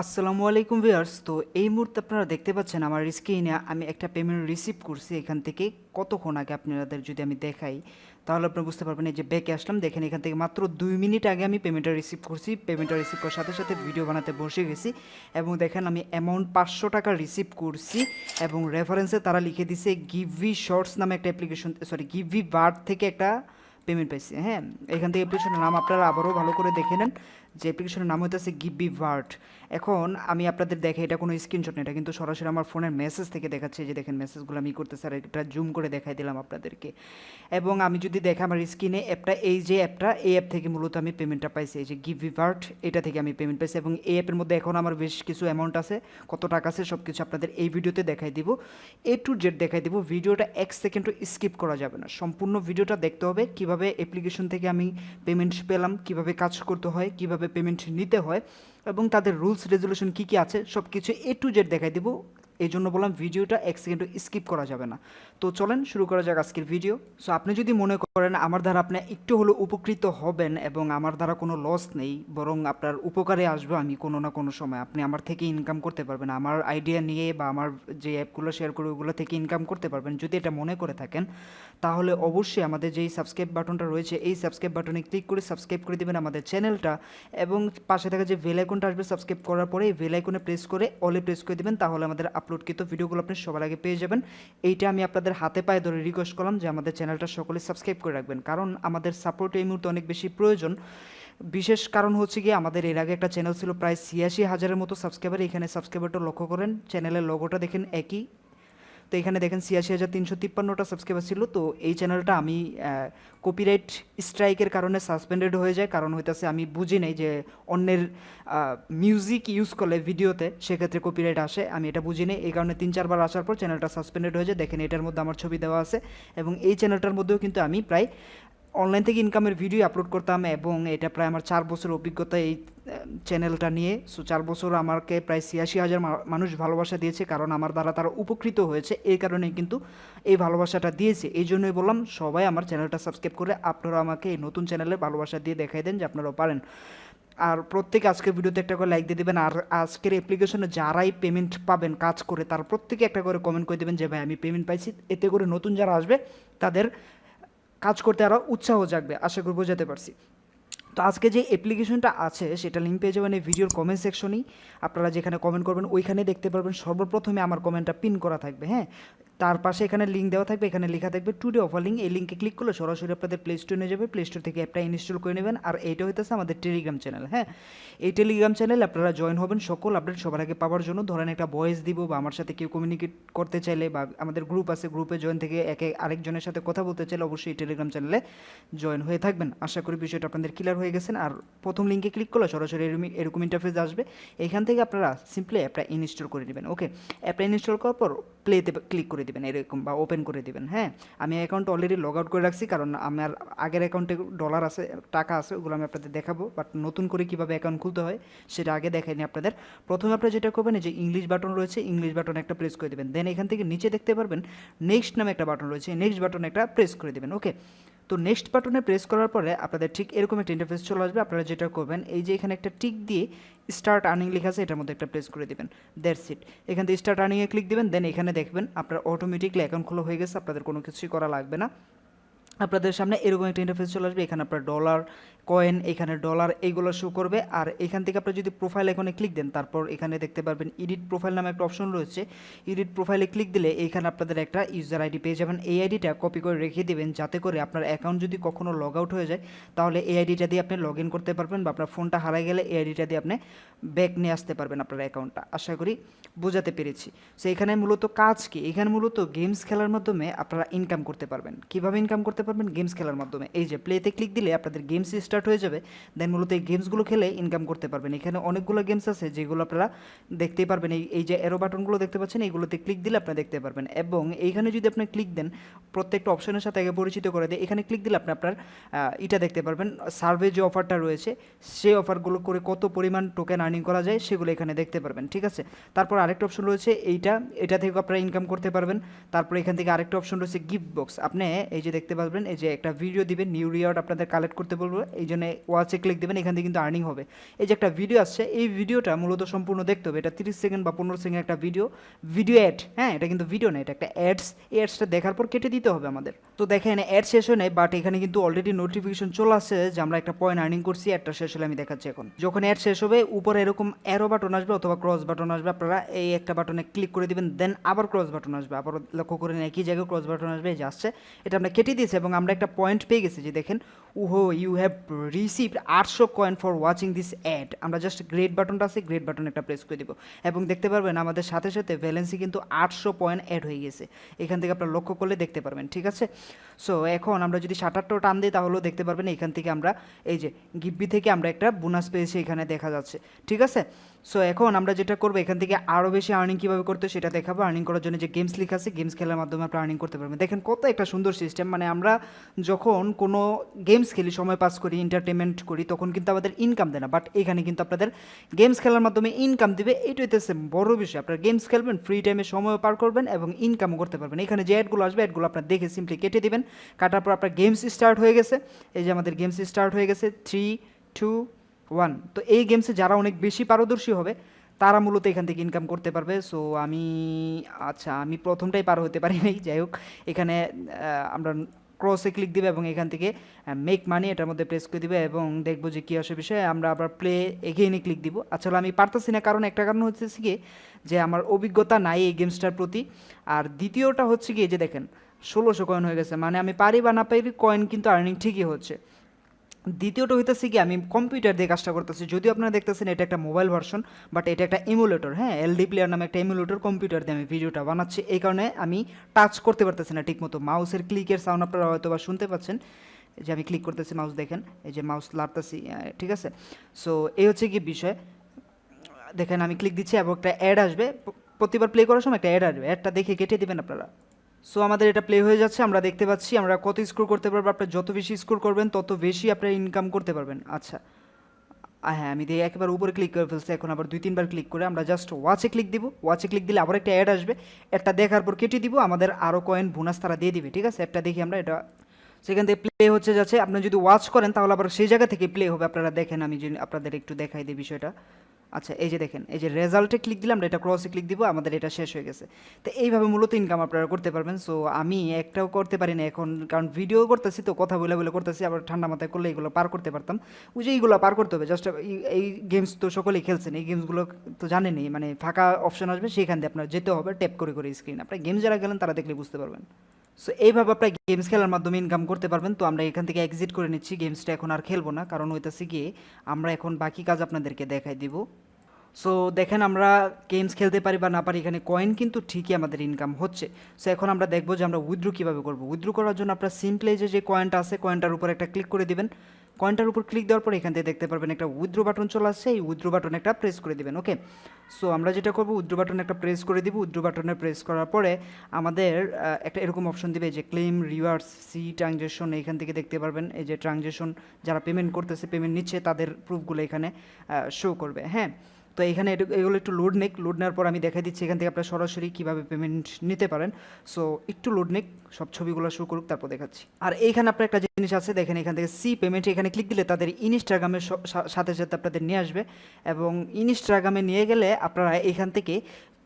আসসালামু আলাইকুম ভিউয়ার্স। তো এই মুহূর্তে আপনারা দেখতে পাচ্ছেন আমার স্ক্রিনে আমি একটা পেমেন্ট রিসিভ করছি এখান থেকে কতক্ষণ আগে। আপনাদের যদি আমি দেখাই তাহলে আপনারা বুঝতে পারবেন। এই যে ব্যাকে আসলাম, দেখেন এখান থেকে মাত্র 2 মিনিট আগে আমি পেমেন্টটা রিসিভ করছি। পেমেন্টটা রিসিভ করার সাথে সাথে ভিডিও বানাতে বসে গেছি এবং দেখেন আমি অ্যামাউন্ট 500 টাকা রিসিভ করছি এবং রেফারেন্সে তারা লিখে দিছে গিভি শর্টস নামে একটা অ্যাপ্লিকেশন, সরি গিভি বার্ড থেকে একটা পেমেন্ট পাইছি। হ্যাঁ, এখান থেকে অ্যাপ্লিকেশনের নাম আপনারা আবারও ভালো করে দেখে নেন যে অ্যাপ্লিকেশনের নাম হইতেছে গিভি ভার্ট। এখন আমি আপনাদের দেখে এটা কোনো স্ক্রিনশট না, এটা কিন্তু সরাসরি আমার ফোনের মেসেজ থেকে দেখাচ্ছে। যে দেখেন মেসেজগুলো আমি করতেছি আর এটা জুম করে দেখাই দিলাম আপনাদেরকে। এবং আমি যদি দেখে আমার স্ক্রিনে অ্যাপটা, এই যে অ্যাপটা, এই অ্যাপ থেকে মূলত আমি পেমেন্টটা পাইছি। এই যে গিভি ভার্ট, এটা থেকে আমি পেমেন্ট পাইছি এবং এই অ্যাপের মধ্যে এখন আমার বেশ কিছু অ্যামাউন্ট আছে। কত টাকা আছে সব কিছু আপনাদের এই ভিডিওতে দেখাই দিব, টু জেড দেখাই দিব। ভিডিওটা 1 সেকেন্ডও স্কিপ করা যাবে না, সম্পূর্ণ ভিডিওটা দেখতে হবে। কিভাবে অ্যাপ্লিকেশন থেকে আমি পেমেন্ট পেলাম, কিভাবে কাজ করতে হয়, কিভাবে পেমেন্ট নিতে হয় এবং তাদের রুলস রেজুলেশন কী কী আছে সব কিছু টু জেড দেখাই দিব। এই জন্য বললাম ভিডিওটা 1 সেকেন্ডও স্কিপ করা যাবে না। তো চলেন শুরু করা যাক আজকের ভিডিও। সো আপনি যদি মনে করেন আমার দ্বারা আপনি একটু হলেও উপকৃত হবেন এবং আমার দ্বারা কোনো লস নেই, বরং আপনার উপকারে আসবে আমি কোনো না কোনো সময়, আপনি আমার থেকে ইনকাম করতে পারবেন, আমার আইডিয়া নিয়ে বা আমার যে অ্যাপগুলো শেয়ার করে ওগুলো থেকে ইনকাম করতে পারবেন, যদি এটা মনে করে থাকেন তাহলে অবশ্যই আমাদের যেই সাবস্ক্রাইব বাটনটা রয়েছে এই সাবস্ক্রাইব বাটনে ক্লিক করে সাবস্ক্রাইব করে দেবেন আমাদের চ্যানেলটা এবং পাশে থাকা যে বেল আইকনটা আসবে সাবস্ক্রাইব করার পরে এই বেল আইকনে প্রেস করে অলে প্রেস করে দেবেন, তাহলে আমাদের আপলোডকৃত ভিডিওগুলো আপনি সবার আগে পেয়ে যাবেন। এইটা আমি আপনাদের হাতে পায়ে ধরে রিকোয়েস্ট করলাম যে আমাদের চ্যানেলটা সকলে সাবস্ক্রাইব করে রাখবেন, কারণ আমাদের সাপোর্ট এই মুহূর্তে অনেক বেশি প্রয়োজন। বিশেষ কারণ হচ্ছে গিয়ে আমাদের এর আগে একটা চ্যানেল ছিল প্রায় ৮৬,০০০-এর মতো সাবস্ক্রাইবার। এখানে সাবস্ক্রাইবারটা লক্ষ্য করেন, চ্যানেলের লোগোটা দেখেন একই। তো এখানে দেখেন ৮৬,৩৫৩টা সাবস্ক্রাইবার ছিল। তো এই চ্যানেলটা আমি কপিরাইট স্ট্রাইকের কারণে সাসপেন্ডেড হয়ে যায়, কারণ হইতেছে আমি বুঝি নাই যে অন্যের মিউজিক ইউজ করলে ভিডিওতে সেক্ষেত্রে কপিরাইট আসে, আমি এটা বুঝি নাই। এই কারণে ৩-৪ বার আসার পর চ্যানেলটা সাসপেন্ডেড হয়ে যায়। দেখেন এটার মধ্যে আমার ছবি দেওয়া আছে এবং এই চ্যানেলটার মধ্যেও কিন্তু আমি প্রায় অনলাইন থেকে ইনকামের ভিডিও আপলোড করতাম এবং এটা প্রায় আমার 4 বছর অভিজ্ঞতা এই চ্যানেলটা নিয়ে। সো 4 বছর আমাকে প্রায় ৮৬,০০০ মানুষ ভালোবাসা দিয়েছে, কারণ আমার দ্বারা তারা উপকৃত হয়েছে, এই কারণেই কিন্তু এই ভালোবাসাটা দিয়েছে। এই জন্যই বললাম সবাই আমার চ্যানেলটা সাবস্ক্রাইব করে আপনারা আমাকে এই নতুন চ্যানেলে ভালোবাসা দিয়ে দেখাই দেন যে আপনারাও পারেন। আর প্রত্যেকে আজকের ভিডিওতে একটা করে লাইক দিয়ে দেবেন। আর আজকের অ্যাপ্লিকেশনে যারাই পেমেন্ট পাবেন কাজ করে তার প্রত্যেকে একটা করে কমেন্ট করে দেবেন যে ভাই আমি পেমেন্ট পাইছি। এতে করে নতুন যারা আসবে তাদের কাজ করতে আরও উৎসাহ জাগবে, আশা করি বোঝাতে পারছি। তো আজকে যে অ্যাপ্লিকেশনটা আছে সেটা লিঙ্ক পেয়ে যাবেন এই ভিডিওর কমেন্ট সেকশনেই। আপনারা যেখানে কমেন্ট করবেন ওইখানে দেখতে পারবেন সর্বপ্রথমে আমার কমেন্টটা পিন করা থাকবে। হ্যাঁ, তার পাশে এখানে লিঙ্ক দেওয়া থাকবে, এখানে লেখা থাকবে টুডে অফার লিঙ্ক। এই লিঙ্কে ক্লিক করলে সরাসরি আপনাদের প্লে স্টোরে নিয়ে যাবে, প্লে স্টোর থেকে অ্যাপটা ইনস্টল করে নেবেন। আর এইটা হইতেছে আমাদের টেলিগ্রাম চ্যানেল। হ্যাঁ, এই টেলিগ্রাম চ্যানেলে আপনারা জয়েন হবেন সকল আপডেট সবার আগে পাওয়ার জন্য। ধরেন একটা ভয়েস দিব বা আমার সাথে কেউ কমিউনিকেট করতে চাইলে বা আমাদের গ্রুপ আছে, গ্রুপে জয়েন থেকে একে আরেকজনের সাথে কথা বলতে চাইলে অবশ্যই এই টেলিগ্রাম চ্যানেলে জয়েন হয়ে থাকবেন। আশা করি বিষয়টা আপনাদের ক্লিয়ার হয়ে গেছেন। আর প্রথম লিঙ্কে ক্লিক করলে সরাসরি এরকম ইন্টারফেস আসবে, এখান থেকে আপনারা সিম্পলি অ্যাপটা ইনস্টল করে নেবেন। ওকে, অ্যাপটা ইনস্টল করার পর প্লেতে ক্লিক করে দেবেন এরকম বা ওপেন করে দেবেন। হ্যাঁ, আমি অ্যাকাউন্ট অলরেডি লগ আউট করে রাখছি, কারণ আমার আগের অ্যাকাউন্টে ডলার আছে, টাকা আছে, ওগুলো আমি আপনাদের দেখাবো। বাট নতুন করে কীভাবে অ্যাকাউন্ট খুলতে হয় সেটা আগে দেখাইনি আপনাদের। প্রথমে আপনারা যেটা করবেন, যে ইংলিশ বাটন রয়েছে, ইংলিশ বাটন একটা প্রেস করে দেবেন। দেন এখান থেকে নিচে দেখতে পারবেন নেক্সট নামে একটা বাটন রয়েছে, নেক্সট বাটন একটা প্রেস করে দেবেন। ওকে, তো নেক্সট বাটনে প্রেস করার পরে আপনাদের ঠিক এরকম একটা ইন্টারফেস চলে আসবে। আপনারা যেটা করবেন, এই যে এখানে একটা টিক দিয়ে স্টার্ট আর্নিং লেখা আছে, এটার মধ্যে একটা প্রেস করে দেবেন। That's it. এখান থেকে স্টার্ট আর্নিংয়ে ক্লিক দেবেন। দেন এখানে দেখবেন আপনার অটোমেটিকলি অ্যাকাউন্ট খোলা হয়ে গেছে, আপনাদের কোনো কিছুই করা লাগবে না। আপনাদের সামনে এরকম একটা ইন্টারফেস চলে আসবে, এখানে আপনার ডলার, কয়েন, এখানে ডলার এইগুলো শো করবে। আর এখান থেকে আপনি যদি প্রোফাইল আইকনে ক্লিক দেন, তারপর এখানে দেখতে পারবেন এডিট প্রোফাইল নামে একটা অপশন রয়েছে। এডিট প্রোফাইলে ক্লিক দিলে এইখানে আপনাদের একটা ইউজার আইডি পেয়ে যাবেন। এই আইডিটা কপি করে রেখে দেবেন, যাতে করে আপনার অ্যাকাউন্ট যদি কখনো লগ আউট হয়ে যায় তাহলে এই আইডিটা দিয়ে আপনি লগ ইন করতে পারবেন, বা আপনার ফোনটা হারাই গেলে এই আইডিটা দিয়ে আপনি ব্যাক নিয়ে আসতে পারবেন আপনার অ্যাকাউন্টটা। আশা করি বোঝাতে পেরেছি। সো এখানে মূলত কাজ কি, এখানে মূলত গেমস খেলার মাধ্যমে আপনারা ইনকাম করতে পারবেন। কীভাবে ইনকাম করতে পারবেন? গেমস খেলার মাধ্যমে। এই যে প্লেতে ক্লিক দিলে আপনাদের গেমস স্টার্ট হয়ে যাবে। দেন মূলত এই গেমসগুলো খেলে ইনকাম করতে পারবেন। এখানে অনেকগুলো গেমস আছে যেগুলো আপনারা দেখতেই পারবেন। এই যে এরো বাটনগুলো দেখতে পাচ্ছেন, এইগুলোতে ক্লিক দিলে আপনারা দেখতে পারবেন। এবং এইখানে যদি আপনি ক্লিক দেন, প্রত্যেকটা অপশনের সাথে আগে পরিচিত করে দেয়, এখানে ক্লিক দিলে আপনি আপনার এটা দেখতে পারবেন, সার্ভে যে অফারটা রয়েছে সেই অফারগুলো করে কত পরিমাণ টোকেন আর্নিং করা যায় সেগুলো এখানে দেখতে পারবেন। ঠিক আছে, তারপর আরেকটা অপশন রয়েছে এটা থেকে আপনারা ইনকাম করতে পারবেন। তারপর এখান থেকে আরেকটা অপশন রয়েছে গিফট বক্স। আপনি এই যে দেখতে পারবেন পারবেন এই যে একটা ভিডিও দিবেন, নিউ রিওয়ার্ড আপনাদের কালেক্ট করতে বলবো, এই জন্য ওয়াচে ক্লিক দেবেন, এখান থেকে কিন্তু আর্নিং হবে। এই যে একটা ভিডিও আসছে, এই ভিডিওটা মূলত সম্পূর্ণ দেখতে হবে, এটা 30 সেকেন্ড বা 15 সেকেন্ড একটা ভিডিও অ্যাড, হ্যাঁ এটা কিন্তু ভিডিও না, এটা একটা অ্যাডস। এই অ্যাডসটা দেখার পর কেটে দিতে হবে আমাদের। তো দেখেন অ্যাড শেষ হয় নাই, বাট এখানে কিন্তু অলরেডি নোটিফিকেশন চলে আসছে যে আমরা একটা পয়েন্ট আর্নিং করছি, অ্যাডটা শেষ হলে আমি দেখাচ্ছি এখন। যখন অ্যাড শেষ হবে উপরে এরকম অ্যারো বাটন আসবে অথবা ক্রস বাটন আসবে, আপনারা এই একটা বাটনে ক্লিক করে দিবেন, দেন আবার ক্রস বাটন আসবে, আবার লক্ষ্য করেন একই জায়গায় ক্রস বাটন আসবে, এই যে আসছে, এটা আমরা কেটে দিয়েছি এবং আমরা একটা পয়েন্ট পেয়ে গেছি যে দেখেন ওহো you have received 800 coin for watching this ad. আমরা জাস্ট গ্রেট বাটনটা আছে, গ্রেট বাটন একটা প্রেস করে দিব এবং দেখতে পারবেন আমাদের সাথে সাথে ভ্যালেন্সি কিন্তু 800 পয়েন্ট অ্যাড হয়ে গেছে, এখান থেকে আপনারা লক্ষ্য করলে দেখতে পারবেন, ঠিক আছে। সো এখন আমরা যদি 7-8টা টান দিই তাহলেও দেখতে পারবেন এখান থেকে আমরা এই যে গিফবি থেকে আমরা একটা বোনাস পেয়েছি, এখানে দেখা যাচ্ছে, ঠিক আছে। সো এখন আমরা যেটা করবো এখান থেকে আরও বেশি আর্নিং কীভাবে করতে সেটা দেখাবো। আর্নিং করার জন্য যে গেমস লেখা আছে, গেমস খেলার মাধ্যমে আপনারা আর্নিং করতে পারবেন। দেখেন কত একটা সুন্দর সিস্টেম, মানে আমরা যখন কোনো গেমস খেলি, সময় পাস করি, এন্টারটেনমেন্ট করি, তখন কিন্তু আমাদের ইনকাম দেয় না, বাট এখানে কিন্তু আপনাদের গেমস খেলার মাধ্যমে ইনকাম দিবে। এইটাই হচ্ছে বড় বিষয়, আপনারা গেমস খেলবেন, ফ্রি টাইমে সময় পার করবেন এবং ইনকামও করতে পারবেন। এখানে যে অ্যাডগুলো আসবে অ্যাডগুলো আপনার দেখে সিম্পলি কেটে দিবেন, কাটার পর আপনার গেমস স্টার্ট হয়ে গেছে। এই যে আমাদের গেমস স্টার্ট হয়ে গেছে 3, 2, 1। তো এই গেমসে যারা অনেক বেশি পারদর্শী হবে তারা মূলত এখান থেকে ইনকাম করতে পারবে। সো আমি প্রথমটাই পার হতে পারি নাই, যাই হোক এখানে আমরা ক্রসে ক্লিক দিবে এবং এখান থেকে মেক মানি এটার মধ্যে প্রেস করে দিবে এবং দেখবো যে কী আসে বিষয়ে, আমরা আবার প্লে এগেইনে ক্লিক দিব। আসলে আমি পারতেছি না, কারণ একটা কারণ হচ্ছে কি যে আমার অভিজ্ঞতা নাই এই গেমসটার প্রতি, আর দ্বিতীয়টা হচ্ছে কি যে দেখেন 1600 কয়েন হয়ে গেছে, মানে আমি পারি বা না পারি কয়েন কিন্তু আর্নিং ঠিকই হচ্ছে। দ্বিতীয়টা হইতেছে কি আমি কম্পিউটার দিয়ে কাজটা করতেছি, যদিও আপনারা দেখতেছেন এটা একটা মোবাইল ভার্সন, বাট এটা একটা এমুলেটর, হ্যাঁ এলডি প্লেয়ার নামে একটা এমুলেটর, কম্পিউটার দিয়ে আমি ভিডিওটা বানাচ্ছি, এই কারণে আমি টাচ করতে পারতেছি না ঠিকমতো। মাউসের ক্লিকের সাউন্ড আপনারা হয়তো বা শুনতে পাচ্ছেন, যে আমি ক্লিক করতেছি মাউস, দেখেন এই যে মাউস লাড়তেছি, ঠিক আছে। সো এই হচ্ছে কি বিষয়, দেখেন আমি ক্লিক দিচ্ছি এবং একটা অ্যাড আসবে, প্রতিবার প্লে করার সময় একটা অ্যাড আসবে, অ্যাডটা দেখে কেটে দেবেন আপনারা। সো আমাদের এটা প্লে হয়ে যাচ্ছে, আমরা দেখতে পাচ্ছি আমরা কত স্কোর করতে পারবো। আপনার যত বেশি স্কোর করবেন তত বেশি আপনার ইনকাম করতে পারবেন। আচ্ছা হ্যাঁ, আমি দিয়ে একেবারে উপরে ক্লিক করে ফেলছি, এখন আবার 2-3বার ক্লিক করে আমরা জাস্ট ওয়াচে ক্লিক দিব। ওয়াচে ক্লিক দিলে আবার একটা অ্যাড আসবে, একটা দেখার পর কেটে দিব, আমাদের আরও কয়েন বোনাস তারা দিয়ে দিবে, ঠিক আছে। একটা দেখি আমরা, এটা সেখান থেকে প্লে হচ্ছে যাচ্ছে, আপনি যদি ওয়াচ করেন তাহলে আবার সেই জায়গা থেকে প্লে হবে। আপনারা দেখেন, আমি যদি আপনাদের একটু দেখাই দিই বিষয়টা। আচ্ছা এই যে দেখেন, এই যে রেজাল্টে ক্লিক দিলাম, আমরা এটা ক্রসে ক্লিক দিব, আমাদের এটা শেষ হয়ে গেছে। তো এইভাবে মূলত ইনকাম আপনারা করতে পারবেন। সো আমি একটাও করতে পারি না এখন, কারণ ভিডিও করতেছি তো, কথা বলে বলে করতেছি, আবার ঠান্ডা মাথায় করলে এগুলো পার করতে পারতাম। ওই যে এইগুলো পার করতে হবে, জাস্ট এই গেমস তো সকলেই খেলছেন, এই গেমসগুলো তো জানেনই, মানে ফাঁকা অপশন আসবে সেখান দিয়ে আপনার যেতে হবে, ট্যাপ করে করে স্ক্রিন। আপনার গেম যারা গেলেন তারা দেখলে বুঝতে পারবেন। সো এইভাবে আপনার গেমস খেলার মাধ্যমে ইনকাম করতে পারবেন। তো আমরা এখান থেকে এক্সিট করে নিচ্ছি, গেমসটা এখন আর খেলবো না, কারণ ওইটাছে গিয়ে আমরা এখন বাকি কাজ আপনাদেরকে দেখাই দিব। সো দেখেন আমরা গেমস খেলতে পারি বা না পারি, এখানে কয়েন কিন্তু ঠিকই আমাদের ইনকাম হচ্ছে। সো এখন আমরা দেখবো যে আমরা উইথড্রু কীভাবে করবো। উইথড্রু করার জন্য আপনার সিম্পলি যে কয়েনটা আছে, কয়েনটার উপর একটা ক্লিক করে দিবেন। কয়েনটার উপর ক্লিক দেওয়ার পর এখান থেকে দেখতে পারবেন একটা উইথড্রু বাটন চলে আসছে, এই উইথড্রু বাটনে একটা প্রেস করে দিবেন। ওকে, সো আমরা যেটা করবো উইথড্রু বাটনে একটা প্রেস করে দিব। উইথড্রু বাটনে প্রেস করার পরে আমাদের একটা এরকম অপশন দিবে যে ক্লেম রিওয়ার্ডস সি ট্রানজ্যাকশন, এখান থেকে দেখতে পারবেন এই যে ট্রানজ্যাকশন যারা পেমেন্ট করতেছে, পেমেন্ট নিচ্ছে, তাদের প্রুফগুলো এখানে শো করবে। হ্যাঁ, তো এখানে এগুলো একটু লোড নেওয়ার পর আমি দেখাই দিচ্ছি এখান থেকে আপনারা সরাসরি কীভাবে পেমেন্ট নিতে পারেন। সো একটু লোড সব ছবিগুলো শো করুক, তারপর দেখাচ্ছি। আর এইখানে আপনার একটা জিনিস আছে, দেখেন এখান থেকে সি পেমেন্ট, এখানে ক্লিক দিলে তাদের ইনস্টাগ্রামের সাথে সাথে আপনাদের নিয়ে আসবে এবং ইনস্টাগ্রামে নিয়ে গেলে আপনারা এখান থেকে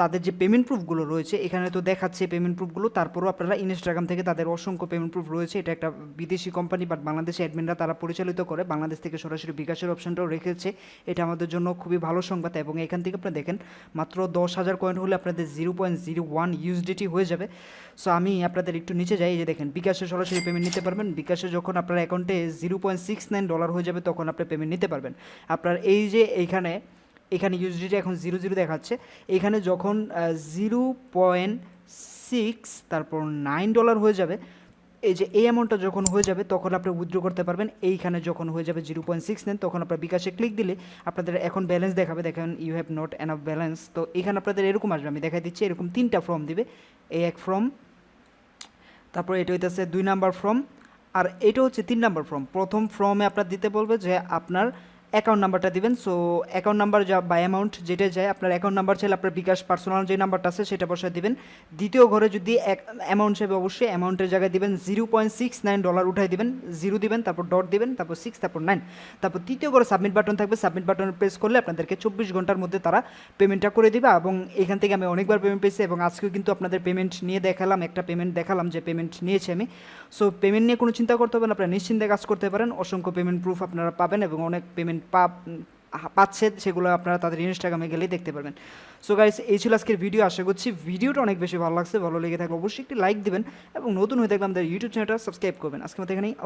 তাদের যে পেমেন্ট প্রুফগুলো রয়েছে, এখানে তো দেখাচ্ছে পেমেন্ট প্রুফগুলো, তারপরও আপনারা ইনস্টাগ্রাম থেকে তাদের অসংখ্য পেমেন্ট প্রুফ রয়েছে। এটা একটা বিদেশি কোম্পানি, বাট বাংলাদেশি অ্যাডমিনরা তারা পরিচালিত করে, বাংলাদেশ থেকে সরাসরি বিকাশের অপশনটাও রেখেছে, এটা আমাদের জন্য খুবই ভালো সংবাদ। এবং এখান থেকে আপনারা দেখেন মাত্র 10,000 কয়েন হলে আপনাদের 0.01 ইউএসডিটি হয়ে যাবে। সো আমি আপনাদের একটু নিচে যাই, এই যে দেখেন বিকাশে সরাসরি পেমেন্ট নিতে পারবেন। বিকাশে যখন আপনার অ্যাকাউন্টে $0.69 হয়ে যাবে তখন আপনি পেমেন্ট নিতে পারবেন। আপনার এই যে এখানে ইউএসডিটি এখন 0 দেখাচ্ছে, এখানে যখন 0.6 তারপর $9 হয়ে যাবে, এই যে এই অ্যামাউন্টটা যখন হয়ে যাবে তখন আপনি উইথড্র করতে পারবেন। এইখানে যখন হয়ে যাবে 0.69 তখন আপনার বিকাশে ক্লিক দিলে আপনাদের এখন ব্যালেন্স দেখাবে, দেখেন you have not enough balance. তো এখানে আপনাদের এরকম আসবে, আমি দেখাই দিচ্ছি, এরকম 3টা ফর্ম দিবে, এই এক ফর্ম, তারপর এটা হইতেছে 2 নাম্বার ফর্ম, আর এটা হচ্ছে 3 নাম্বার ফর্ম। প্রথম ফর্মে আপনার দিতে বলবে যে আপনার অ্যাকাউন্ট নাম্বারটা দিবেন। সো অ্যাকাউন্ট নাম্বার যা বা অ্যামাউন্ট যেটা যায়, আপনার অ্যাকাউন্ট নাম্বার চাইলে আপনার বিকাশ পার্সোনাল যে নাম্বারটা আছে সেটা বসায় দিবেন। দ্বিতীয় ঘরে যদি অ্যামাউন্ট চাইবে, অবশ্যই অ্যামাউন্টের জায়গায় দিবেন $0.69 উঠাই দিবেন, 0 দিবেন, তারপর ডট দিবেন, তারপর 6, তারপর 9। তারপর তৃতীয় ঘরে সাবমিট বাটন থাকবে, সাবমিট বাটন প্রেস করলে আপনাদেরকে 24 ঘন্টার মধ্যে তারা পেমেন্টটা করে দিবে। এবং এখান থেকে আমি অনেকবার পেমেন্ট পেয়েছি এবং আজকেও কিন্তু আপনাদের পেমেন্ট নিয়ে দেখালাম, একটা পেমেন্ট দেখালাম যে পেমেন্ট নিয়েছি আমি। সো পেমেন্ট নিয়ে কোনো চিন্তা করতে হবে না, আপনারা নিশ্চিন্তে কাজ করতে পারেন। অসংখ্য পেমেন্ট প্রুফ আপনারা পাবেন এবং অনেক পেমেন্ট পাচ্ছে, সেগুলো আপনারা তাদের ইনস্টাগ্রামে গেলেই দেখতে পারবেন। সো গাইস, এই ছিল আজকের ভিডিও। আশা করছি ভিডিওটা অনেক বেশি ভালো লাগছে। ভালো লেগে থাকলে অবশ্যই একটি লাইক দিবেন এবং নতুন হয়ে থাকলে আমাদের ইউটিউব চ্যানেলটা সাবস্ক্রাইব করবেন। আজকের মতো এখানেই।